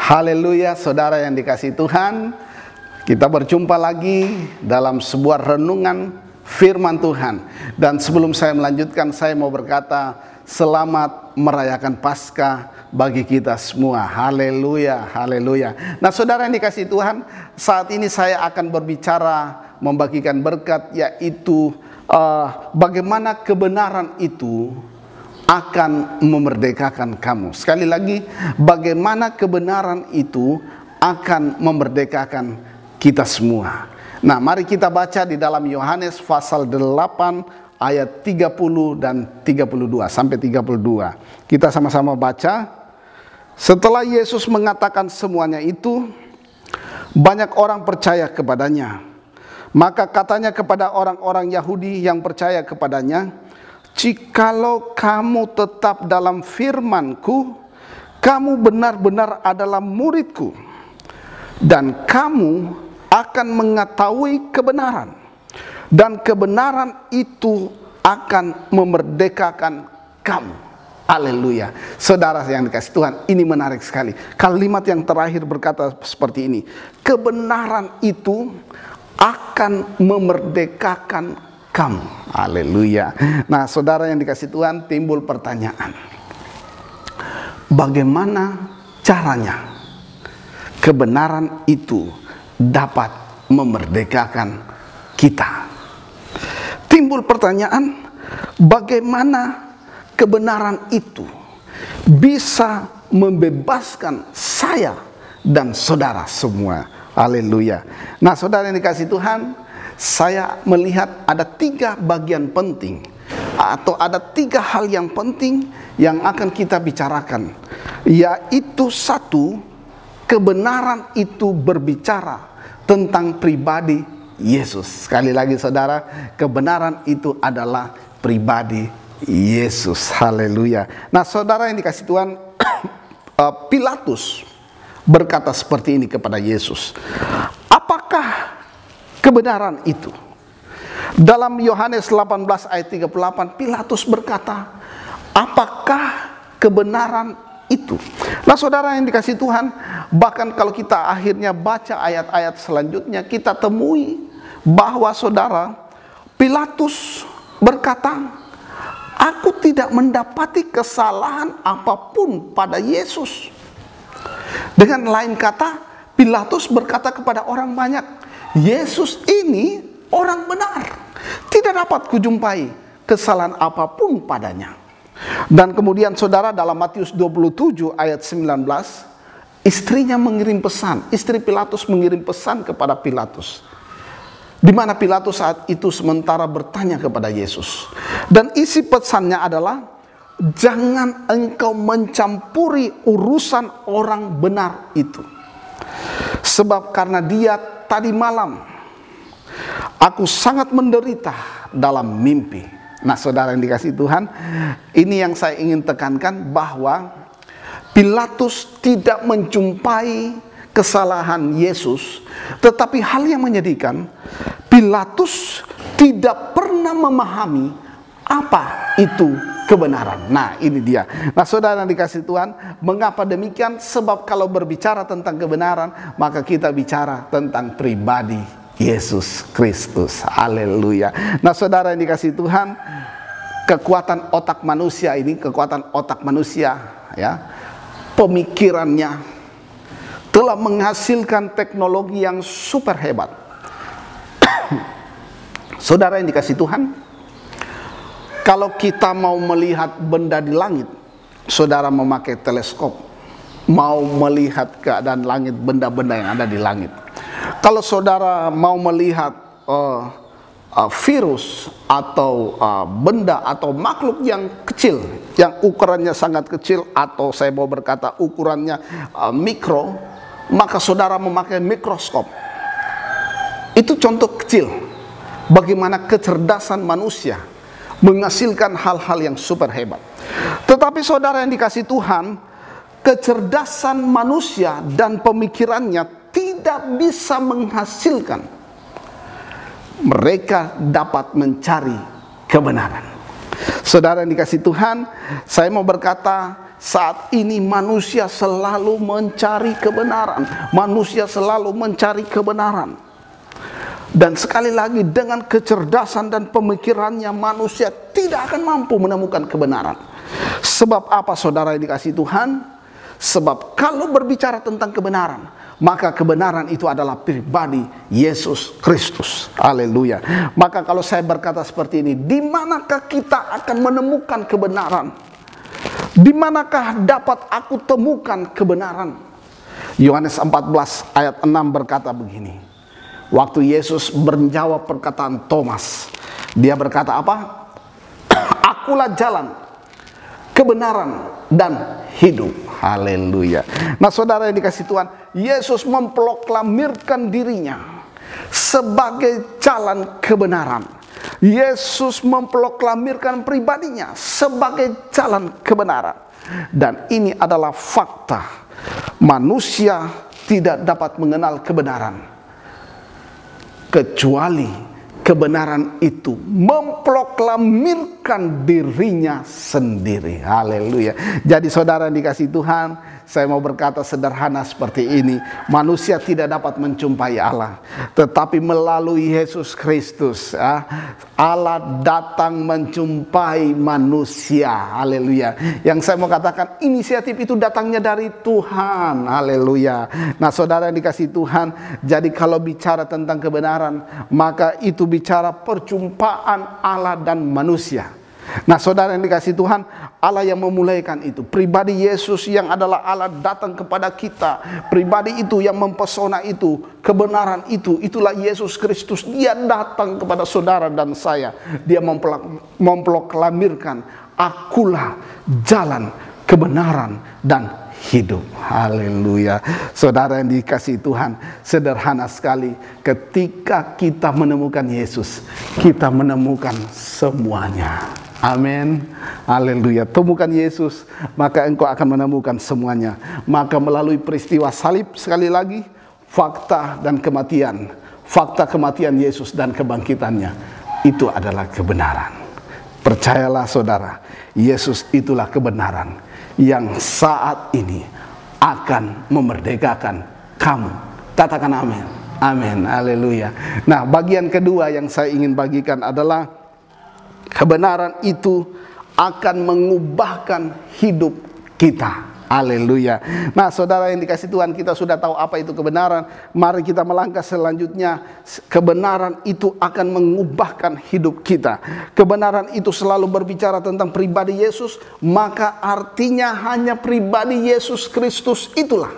Haleluya, saudara yang dikasihi Tuhan. Kita berjumpa lagi dalam sebuah renungan firman Tuhan. Dan sebelum saya melanjutkan, saya mau berkata, selamat merayakan Paskah bagi kita semua. Haleluya, haleluya. Nah, saudara yang dikasihi Tuhan, saat ini saya akan berbicara, membagikan berkat, yaitu bagaimana kebenaran itu akan memerdekakan kamu. Sekali lagi, bagaimana kebenaran itu akan memerdekakan kita semua. Nah, mari kita baca di dalam Yohanes pasal 8 ayat 30 dan 32 sampai 32. Kita sama-sama baca. Setelah Yesus mengatakan semuanya itu, banyak orang percaya kepadanya. Maka katanya kepada orang-orang Yahudi yang percaya kepadanya, "Jikalau kamu tetap dalam firman-Ku, kamu benar-benar adalah murid-Ku, dan kamu akan mengetahui kebenaran, dan kebenaran itu akan memerdekakan kamu." Haleluya. Saudara yang dikasihi Tuhan, ini menarik sekali. Kalimat yang terakhir berkata seperti ini, kebenaran itu akan memerdekakan kamu. Haleluya. Nah, saudara yang dikasihi Tuhan, timbul pertanyaan, bagaimana caranya kebenaran itu dapat memerdekakan kita? Timbul pertanyaan, bagaimana kebenaran itu bisa membebaskan saya dan saudara semua? Haleluya. Nah, saudara yang dikasihi Tuhan, saya melihat ada 3 bagian penting, atau ada 3 hal yang penting yang akan kita bicarakan, yaitu 1, kebenaran itu berbicara tentang pribadi Yesus. Sekali lagi saudara, kebenaran itu adalah pribadi Yesus. Haleluya. Nah, saudara yang dikasihi Tuhan, Pilatus berkata seperti ini kepada Yesus, apakah kebenaran itu? Dalam Yohanes 18 ayat 38, Pilatus berkata, apakah kebenaran itu? Nah, saudara yang dikasihi Tuhan, bahkan kalau kita akhirnya baca ayat-ayat selanjutnya, kita temui bahwa saudara, Pilatus berkata, aku tidak mendapati kesalahan apapun pada Yesus. Dengan lain kata, Pilatus berkata kepada orang banyak, Yesus ini orang benar, tidak dapat kujumpai kesalahan apapun padanya. Dan kemudian saudara, dalam Matius 27 ayat 19, istrinya mengirim pesan, istri Pilatus mengirim pesan kepada Pilatus, di mana Pilatus saat itu sementara bertanya kepada Yesus. Dan isi pesannya adalah, jangan engkau mencampuri urusan orang benar itu. Sebab karena dia tadi malam aku sangat menderita dalam mimpi. Nah, saudara yang dikasihi Tuhan, ini yang saya ingin tekankan, bahwa Pilatus tidak menjumpai kesalahan Yesus, tetapi hal yang menyedihkan, Pilatus tidak pernah memahami apa itu kebenaran. Nah, ini dia. Nah, saudara yang dikasihi Tuhan, mengapa demikian? Sebab kalau berbicara tentang kebenaran, maka kita bicara tentang pribadi Yesus Kristus. Haleluya. Nah, saudara yang dikasihi Tuhan, kekuatan otak manusia ini, kekuatan otak manusia, ya, pemikirannya telah menghasilkan teknologi yang super hebat. Saudara yang dikasihi Tuhan, kalau kita mau melihat benda di langit, saudara memakai teleskop, mau melihat keadaan langit, benda-benda yang ada di langit. Kalau saudara mau melihat virus atau benda atau makhluk yang kecil, yang ukurannya sangat kecil, atau saya mau berkata ukurannya mikro, maka saudara memakai mikroskop. Itu contoh kecil bagaimana kecerdasan manusia menghasilkan hal-hal yang super hebat. Tetapi saudara yang dikasihi Tuhan, kecerdasan manusia dan pemikirannya tidak bisa menghasilkan mereka dapat mencari kebenaran. Saudara yang dikasihi Tuhan, saya mau berkata, saat ini manusia selalu mencari kebenaran. Manusia selalu mencari kebenaran. Dan sekali lagi, dengan kecerdasan dan pemikirannya, manusia tidak akan mampu menemukan kebenaran. Sebab apa, saudara yang dikasihi Tuhan? Sebab kalau berbicara tentang kebenaran, maka kebenaran itu adalah pribadi Yesus Kristus. Haleluya. Maka kalau saya berkata seperti ini, di manakah kita akan menemukan kebenaran? Di manakah dapat aku temukan kebenaran? Yohanes 14 ayat 6 berkata begini. Waktu Yesus menjawab perkataan Thomas, dia berkata apa? Akulah jalan, kebenaran, dan hidup. Haleluya. Nah, saudara yang dikasihi Tuhan, Yesus memproklamirkan dirinya sebagai jalan kebenaran. Yesus memproklamirkan pribadinya sebagai jalan kebenaran. Dan ini adalah fakta. Manusia tidak dapat mengenal kebenaran kecuali kebenaran itu memproklamirkan dirinya sendiri. Haleluya. Jadi saudara yang dikasihi Tuhan, saya mau berkata sederhana seperti ini. Manusia tidak dapat menjumpai Allah, tetapi melalui Yesus Kristus, Allah datang menjumpai manusia. Haleluya. Yang saya mau katakan, inisiatif itu datangnya dari Tuhan. Haleluya. Nah, saudara yang dikasihi Tuhan, jadi kalau bicara tentang kebenaran, maka itu bicara perjumpaan Allah dan manusia. Nah, saudara yang dikasihi Tuhan, Allah yang memulaikan itu. Pribadi Yesus yang adalah Allah datang kepada kita. Pribadi itu yang mempesona itu. Kebenaran itu, itulah Yesus Kristus. Dia datang kepada saudara dan saya. Dia memproklamirkan, akulah jalan, kebenaran, dan hidup. Haleluya. Saudara yang dikasihi Tuhan, sederhana sekali. Ketika kita menemukan Yesus, kita menemukan semuanya. Amin. Haleluya. Temukan Yesus, maka engkau akan menemukan semuanya. Maka melalui peristiwa salib, sekali lagi, fakta dan kematian. Fakta kematian Yesus dan kebangkitannya, itu adalah kebenaran. Percayalah saudara, Yesus itulah kebenaran yang saat ini akan memerdekakan kamu. Katakan amin. Amin. Haleluya. Nah, bagian kedua yang saya ingin bagikan adalah kebenaran itu akan mengubahkan hidup kita. Haleluya. Nah, saudara yang dikasihi Tuhan, kita sudah tahu apa itu kebenaran. Mari kita melangkah selanjutnya. Kebenaran itu akan mengubahkan hidup kita. Kebenaran itu selalu berbicara tentang pribadi Yesus. Maka artinya hanya pribadi Yesus Kristus itulah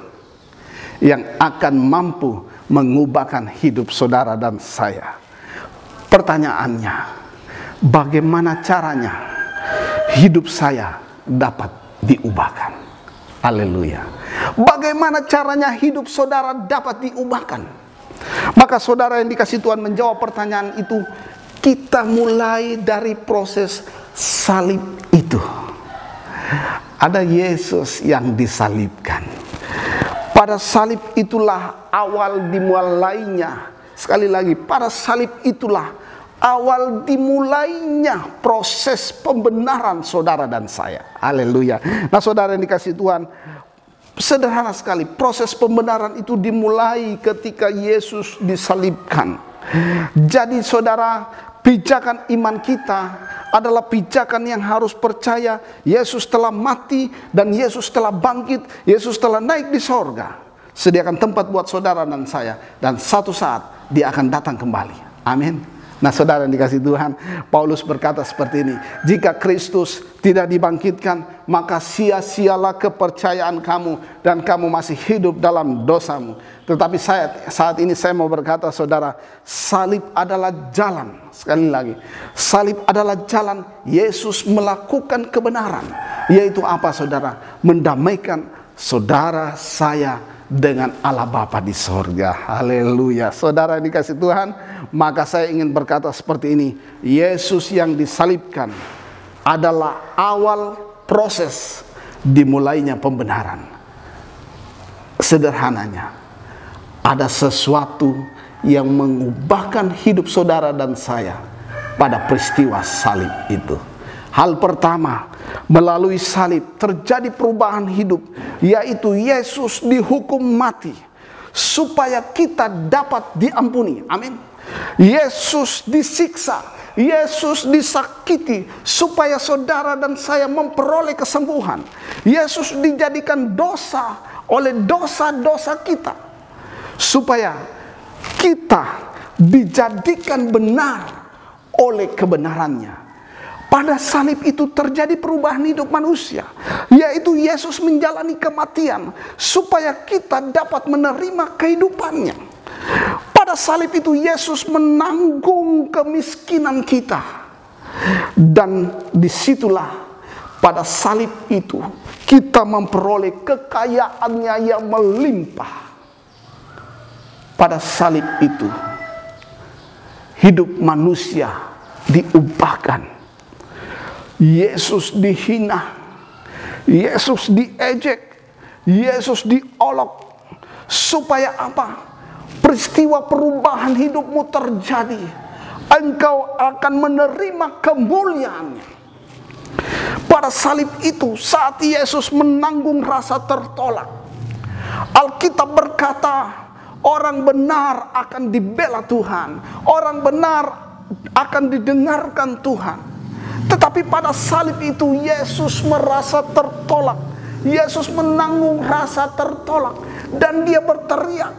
yang akan mampu mengubahkan hidup saudara dan saya. Pertanyaannya, bagaimana caranya hidup saya dapat diubahkan? Haleluya. Bagaimana caranya hidup saudara dapat diubahkan? Maka saudara yang dikasihi Tuhan menjawab pertanyaan itu. Kita mulai dari proses salib itu. Ada Yesus yang disalibkan. Pada salib itulah awal dimulainya. Sekali lagi, pada salib itulah awal dimulainya proses pembenaran saudara dan saya. Haleluya. Nah, saudara yang dikasihi Tuhan, sederhana sekali, proses pembenaran itu dimulai ketika Yesus disalibkan. Jadi saudara, pijakan iman kita adalah pijakan yang harus percaya Yesus telah mati dan Yesus telah bangkit, Yesus telah naik di sorga, sediakan tempat buat saudara dan saya, dan satu saat dia akan datang kembali. Amin. Nah, saudara yang dikasihi Tuhan, Paulus berkata seperti ini. Jika Kristus tidak dibangkitkan, maka sia-sialah kepercayaan kamu dan kamu masih hidup dalam dosamu. Tetapi saat ini saya mau berkata, saudara, salib adalah jalan. Sekali lagi, salib adalah jalan Yesus melakukan kebenaran. Yaitu apa, saudara? Mendamaikan saudara saya dengan Allah Bapa di sorga. Haleluya. Saudara yang dikasihi Tuhan, maka saya ingin berkata seperti ini. Yesus yang disalibkan adalah awal proses dimulainya pembenaran. Sederhananya, ada sesuatu yang mengubahkan hidup saudara dan saya pada peristiwa salib itu. Hal pertama, melalui salib terjadi perubahan hidup, yaitu Yesus dihukum mati supaya kita dapat diampuni. Amin. Yesus disiksa, Yesus disakiti supaya saudara dan saya memperoleh kesembuhan. Yesus dijadikan dosa oleh dosa-dosa kita supaya kita dijadikan benar oleh kebenarannya. Pada salib itu terjadi perubahan hidup manusia, yaitu Yesus menjalani kematian supaya kita dapat menerima kehidupannya. Pada salib itu Yesus menanggung kemiskinan kita, dan disitulah pada salib itu kita memperoleh kekayaannya yang melimpah. Pada salib itu hidup manusia diubahkan. Yesus dihina, Yesus diejek, Yesus diolok. Supaya apa? Peristiwa perubahan hidupmu terjadi. Engkau akan menerima kemuliaannya. Pada salib itu, saat Yesus menanggung rasa tertolak, Alkitab berkata, orang benar akan dibela Tuhan, orang benar akan didengarkan Tuhan. Tetapi pada salib itu Yesus merasa tertolak, Yesus menanggung rasa tertolak, dan dia berteriak,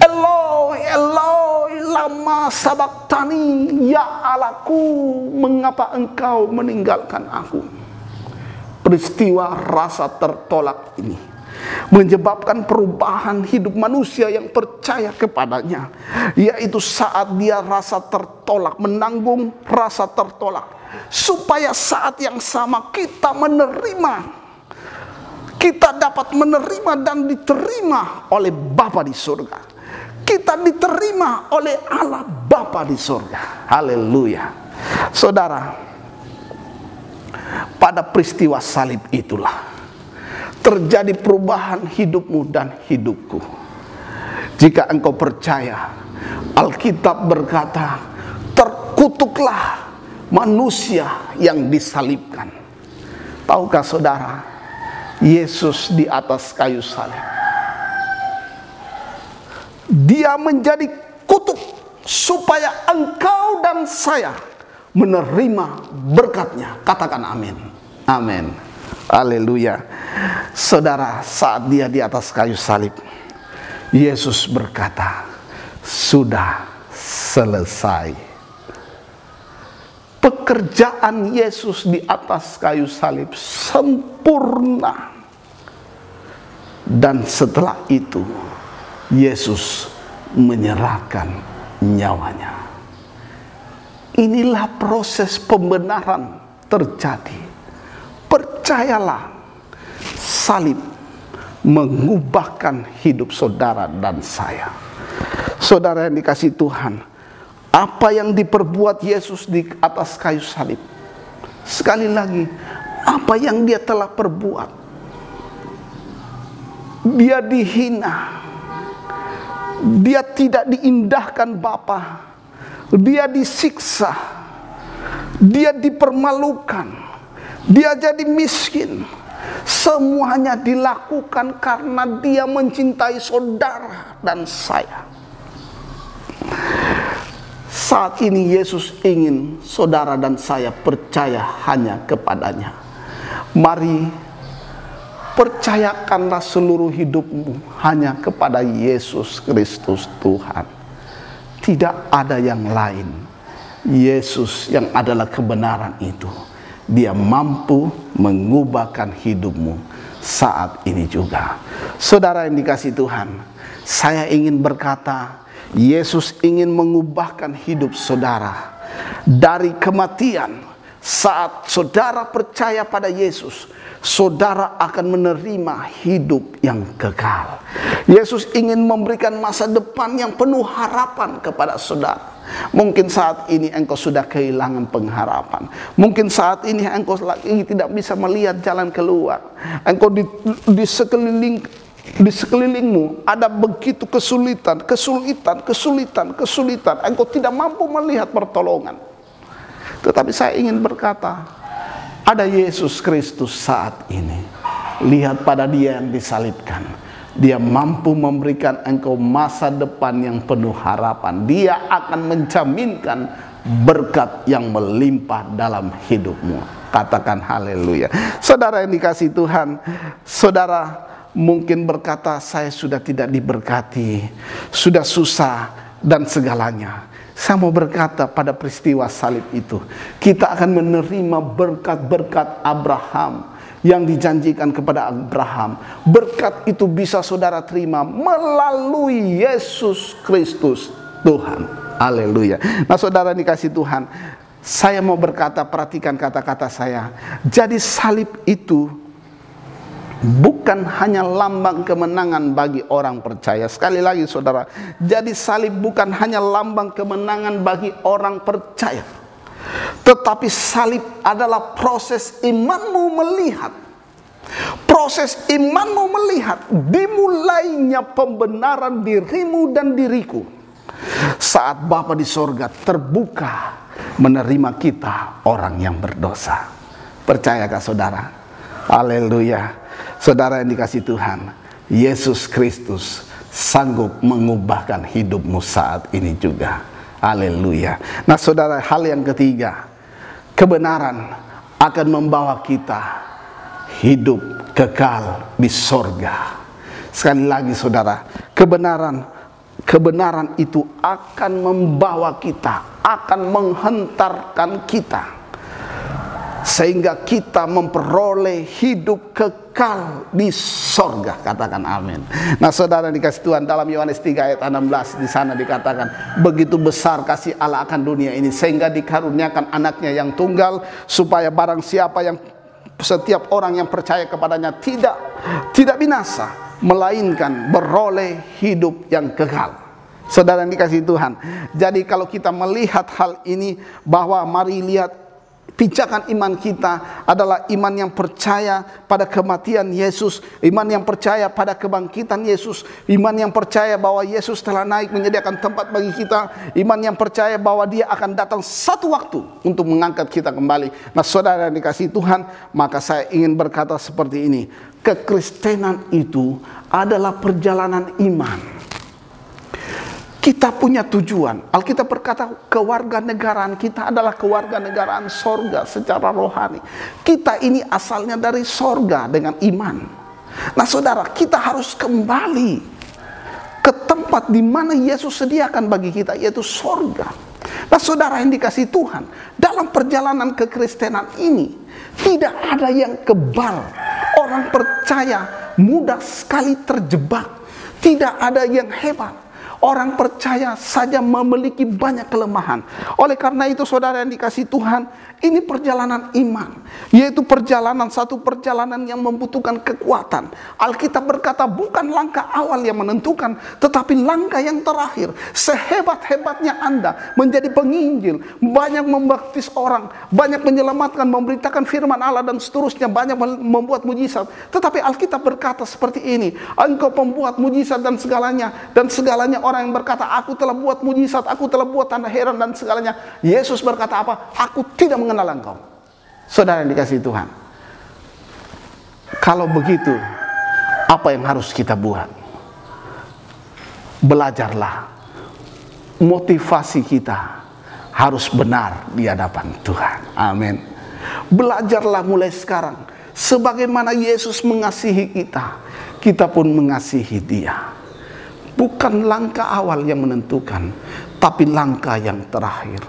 Eloi, Eloi, lama sabachthani, ya Allahku, mengapa engkau meninggalkan aku? Peristiwa rasa tertolak ini menyebabkan perubahan hidup manusia yang percaya kepadanya, yaitu saat dia rasa tertolak, menanggung rasa tertolak, supaya saat yang sama kita menerima, kita dapat menerima dan diterima oleh Bapa di surga. Kita diterima oleh Allah Bapa di surga. Haleluya. Saudara, pada peristiwa salib itulah terjadi perubahan hidupmu dan hidupku. Jika engkau percaya, Alkitab berkata, terkutuklah manusia yang disalibkan. Tahukah saudara, Yesus di atas kayu salib, dia menjadi kutuk supaya engkau dan saya menerima berkatnya. Katakan amin. Amin. Haleluya. Saudara, saat dia di atas kayu salib, Yesus berkata, sudah selesai. Pekerjaan Yesus di atas kayu salib sempurna. Dan setelah itu Yesus menyerahkan nyawanya. Inilah proses pembenaran terjadi. Percayalah, salib mengubahkan hidup saudara dan saya. Saudara yang dikasihi Tuhan, apa yang diperbuat Yesus di atas kayu salib, sekali lagi, apa yang dia telah perbuat? Dia dihina, dia tidak diindahkan Bapa, dia disiksa, dia dipermalukan, dia jadi miskin. Semuanya dilakukan karena dia mencintai saudara dan saya. Saat ini Yesus ingin saudara dan saya percaya hanya kepadanya. Mari percayakanlah seluruh hidupmu hanya kepada Yesus Kristus Tuhan. Tidak ada yang lain. Yesus yang adalah kebenaran itu. Dia mampu mengubahkan hidupmu saat ini juga. Saudara yang dikasihi Tuhan, saya ingin berkata, Yesus ingin mengubahkan hidup saudara dari kematian. Saat saudara percaya pada Yesus, saudara akan menerima hidup yang kekal. Yesus ingin memberikan masa depan yang penuh harapan kepada saudara. Mungkin saat ini engkau sudah kehilangan pengharapan. Mungkin saat ini engkau lagi tidak bisa melihat jalan keluar. Engkau di sekelilingmu ada begitu kesulitan. Engkau tidak mampu melihat pertolongan. Tetapi saya ingin berkata, Ada Yesus Kristus saat ini. Lihat pada Dia yang disalibkan. Dia mampu memberikan engkau masa depan yang penuh harapan. Dia akan menjaminkan berkat yang melimpah dalam hidupmu. Katakan haleluya. Saudara yang dikasihi Tuhan, saudara mungkin berkata, saya sudah tidak diberkati, sudah susah dan segalanya. Saya mau berkata, pada peristiwa salib itu kita akan menerima berkat-berkat Abraham yang dijanjikan kepada Abraham. Berkat itu bisa saudara terima melalui Yesus Kristus Tuhan. Haleluya. Nah saudara dikasih Tuhan, saya mau berkata, perhatikan kata-kata saya. Jadi salib itu bukan hanya lambang kemenangan bagi orang percaya. Sekali lagi saudara, jadi salib bukan hanya lambang kemenangan bagi orang percaya, tetapi salib adalah proses imanmu melihat. Proses imanmu melihat dimulainya pembenaran dirimu dan diriku saat Bapa di sorga terbuka menerima kita orang yang berdosa. Percayakah saudara? Haleluya. Saudara yang dikasih Tuhan, Yesus Kristus sanggup mengubahkan hidupmu saat ini juga. Haleluya. Nah saudara, hal yang ketiga, kebenaran akan membawa kita hidup kekal di sorga. Sekali lagi saudara, kebenaran itu akan membawa kita, akan menghentarkan kita, sehingga kita memperoleh hidup kekal di sorga. Katakan amin. Nah saudara dikasih Tuhan, dalam Yohanes 3 ayat 16 di sana dikatakan, begitu besar kasih Allah akan dunia ini sehingga dikaruniakan anaknya yang tunggal, supaya barang siapa yang, setiap orang yang percaya kepadanya tidak binasa, melainkan beroleh hidup yang kekal. Saudara yang dikasih Tuhan, jadi kalau kita melihat hal ini, bahwa mari lihat, pijakan iman kita adalah iman yang percaya pada kematian Yesus, iman yang percaya pada kebangkitan Yesus, iman yang percaya bahwa Yesus telah naik menyediakan tempat bagi kita, iman yang percaya bahwa Dia akan datang satu waktu untuk mengangkat kita kembali. Nah saudara yang dikasihi Tuhan, maka saya ingin berkata seperti ini, kekristenan itu adalah perjalanan iman. Kita punya tujuan. Alkitab berkata kewarganegaraan kita adalah kewarganegaraan sorga secara rohani. Kita ini asalnya dari sorga dengan iman. Nah saudara, kita harus kembali ke tempat di mana Yesus sediakan bagi kita, yaitu sorga. Nah saudara yang dikasihi Tuhan, dalam perjalanan kekristenan ini tidak ada yang kebal. Orang percaya mudah sekali terjebak. Tidak ada yang hebat. Orang percaya saja memiliki banyak kelemahan. Oleh karena itu saudara yang dikasihi Tuhan, ini perjalanan iman, yaitu satu perjalanan yang membutuhkan kekuatan. Alkitab berkata bukan langkah awal yang menentukan, tetapi langkah yang terakhir. Sehebat-hebatnya Anda menjadi penginjil, banyak membaptis orang, banyak menyelamatkan, memberitakan firman Allah dan seterusnya, banyak membuat mujizat. Tetapi Alkitab berkata seperti ini, engkau pembuat mujizat dan segalanya orang yang berkata aku telah buat mujizat, aku telah buat tanda heran dan segalanya. Yesus berkata apa? Aku tidak mengenal engkau. Saudara yang dikasihi Tuhan, kalau begitu apa yang harus kita buat? Belajarlah. Motivasi kita harus benar di hadapan Tuhan. Amin. Belajarlah mulai sekarang, sebagaimana Yesus mengasihi kita, kita pun mengasihi Dia. Bukan langkah awal yang menentukan, tapi langkah yang terakhir.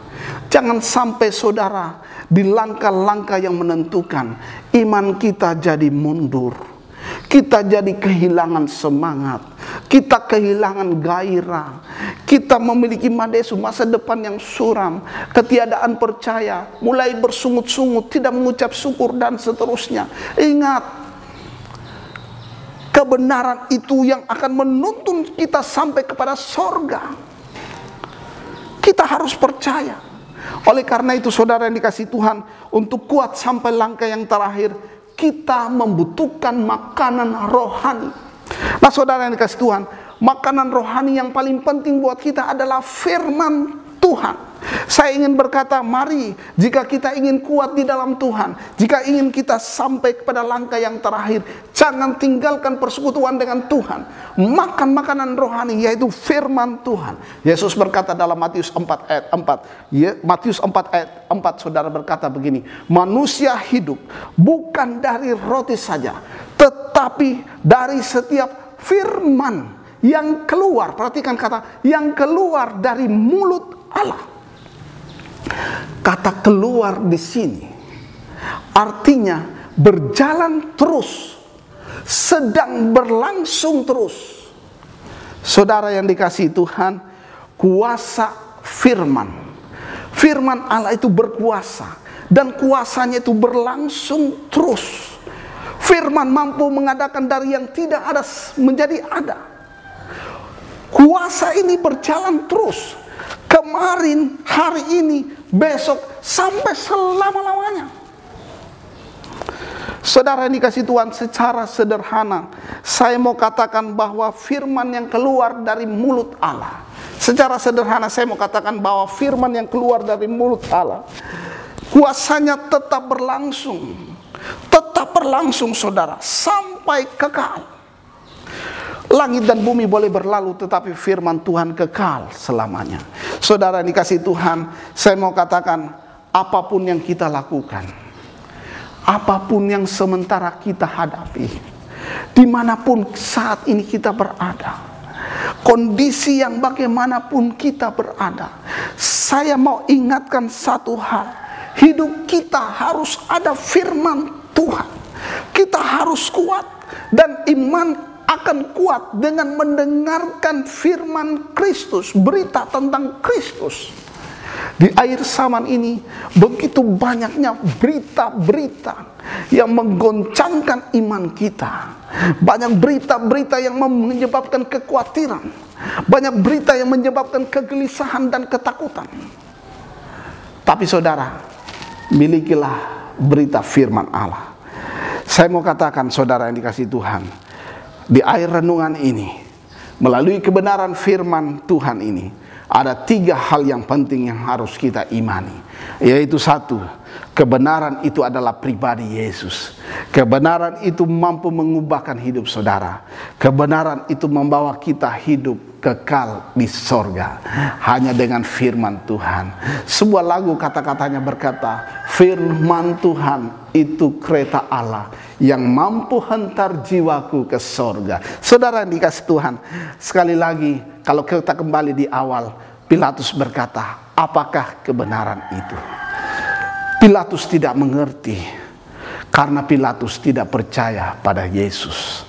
Jangan sampai saudara di langkah-langkah yang menentukan iman kita jadi mundur, kita jadi kehilangan semangat, kita kehilangan gairah, kita memiliki masa depan yang suram, ketiadaan percaya, mulai bersungut-sungut, tidak mengucap syukur dan seterusnya. Ingat, kebenaran itu yang akan menuntun kita sampai kepada sorga. Kita harus percaya. Oleh karena itu saudara yang dikasihi Tuhan, untuk kuat sampai langkah yang terakhir, kita membutuhkan makanan rohani. Nah saudara yang dikasihi Tuhan, makanan rohani yang paling penting buat kita adalah firman Tuhan. Saya ingin berkata, mari jika kita ingin kuat di dalam Tuhan, jika ingin kita sampai kepada langkah yang terakhir, jangan tinggalkan persekutuan dengan Tuhan. Makan makanan rohani, yaitu firman Tuhan. Yesus berkata dalam Matius 4 ayat 4. Matius 4 ayat 4, saudara berkata begini, manusia hidup bukan dari roti saja, tetapi dari setiap firman yang keluar, perhatikan kata, yang keluar dari mulut Allah. Kata keluar di sini artinya berjalan terus, sedang berlangsung terus. Saudara yang dikasihi Tuhan, kuasa firman Allah itu berkuasa, dan kuasanya itu berlangsung terus. Firman mampu mengadakan dari yang tidak ada menjadi ada. Kuasa ini berjalan terus, kemarin, hari ini, besok, sampai selama-lamanya. Saudara yang dikasihi Tuhan, secara sederhana saya mau katakan bahwa firman yang keluar dari mulut Allah, secara sederhana saya mau katakan bahwa firman yang keluar dari mulut Allah, kuasanya tetap berlangsung saudara, sampai kekal. Langit dan bumi boleh berlalu, tetapi firman Tuhan kekal selamanya. Saudara yang dikasihi Tuhan, saya mau katakan, apapun yang kita lakukan, apapun yang sementara kita hadapi, dimanapun saat ini kita berada, kondisi yang bagaimanapun kita berada, saya mau ingatkan satu hal, hidup kita harus ada firman Tuhan. Kita harus kuat, dan iman akan kuat dengan mendengarkan firman Kristus, berita tentang Kristus. Di akhir zaman ini begitu banyaknya berita-berita yang menggoncangkan iman kita. Banyak berita-berita yang menyebabkan kekhawatiran, banyak berita yang menyebabkan kegelisahan dan ketakutan. Tapi saudara, milikilah berita firman Allah. Saya mau katakan, saudara yang dikasihi Tuhan, di akhir renungan ini, melalui kebenaran firman Tuhan ini, ada 3 hal yang penting yang harus kita imani. Yaitu 1, kebenaran itu adalah pribadi Yesus. Kebenaran itu mampu mengubahkan hidup saudara. Kebenaran itu membawa kita hidup kekal di sorga hanya dengan firman Tuhan. Sebuah lagu kata-katanya berkata, firman Tuhan itu kereta Allah yang mampu hantar jiwaku ke sorga. Saudara yang dikasihi Tuhan, sekali lagi, kalau kita kembali di awal, Pilatus berkata, apakah kebenaran itu? Pilatus tidak mengerti, karena Pilatus tidak percaya pada Yesus.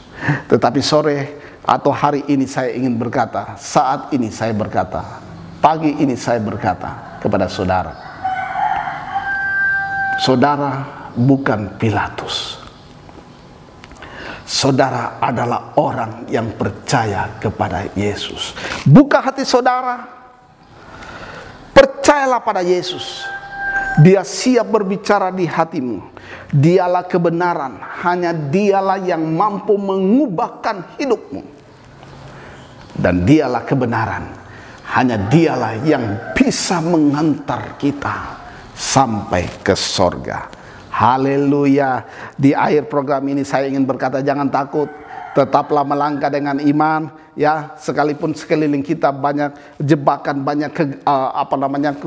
Tetapi sore atau hari ini saya ingin berkata, saat ini saya berkata, pagi ini saya berkata kepada saudara, saudara bukan Pilatus. Saudara adalah orang yang percaya kepada Yesus. Buka hati saudara, percayalah pada Yesus. Dia siap berbicara di hatimu. Dialah kebenaran, hanya dialah yang mampu mengubahkan hidupmu. Dan dialah kebenaran, hanya dialah yang bisa menghantar kita sampai ke sorga. Haleluya. Di akhir program ini saya ingin berkata, jangan takut, tetaplah melangkah dengan iman, ya, sekalipun sekeliling kita banyak jebakan, banyak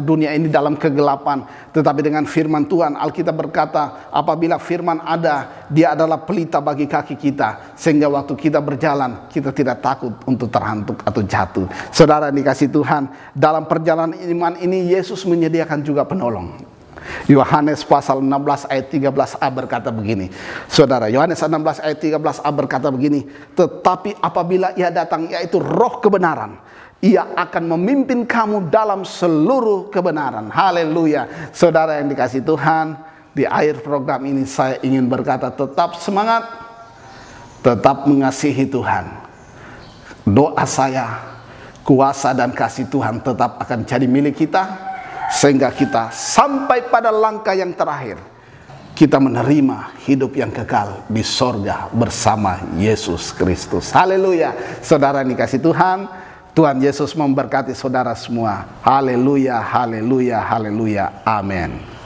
dunia ini dalam kegelapan, tetapi dengan firman Tuhan, Alkitab berkata, apabila firman ada, dia adalah pelita bagi kaki kita, sehingga waktu kita berjalan, kita tidak takut untuk terhantuk atau jatuh. Saudara dikasihi Tuhan, dalam perjalanan iman ini Yesus menyediakan juga penolong. Yohanes pasal 16 ayat 13a berkata begini. Saudara, Yohanes 16 ayat 13a berkata begini, tetapi apabila ia datang, yaitu roh kebenaran, ia akan memimpin kamu dalam seluruh kebenaran. Haleluya. Saudara yang dikasihi Tuhan, di akhir program ini saya ingin berkata, tetap semangat, tetap mengasihi Tuhan. Doa saya, kuasa dan kasih Tuhan tetap akan jadi milik kita, sehingga kita sampai pada langkah yang terakhir, kita menerima hidup yang kekal di sorga bersama Yesus Kristus. Haleluya. Saudara yang dikasihi Tuhan, Tuhan Yesus memberkati saudara semua. Haleluya, haleluya, haleluya. Amin.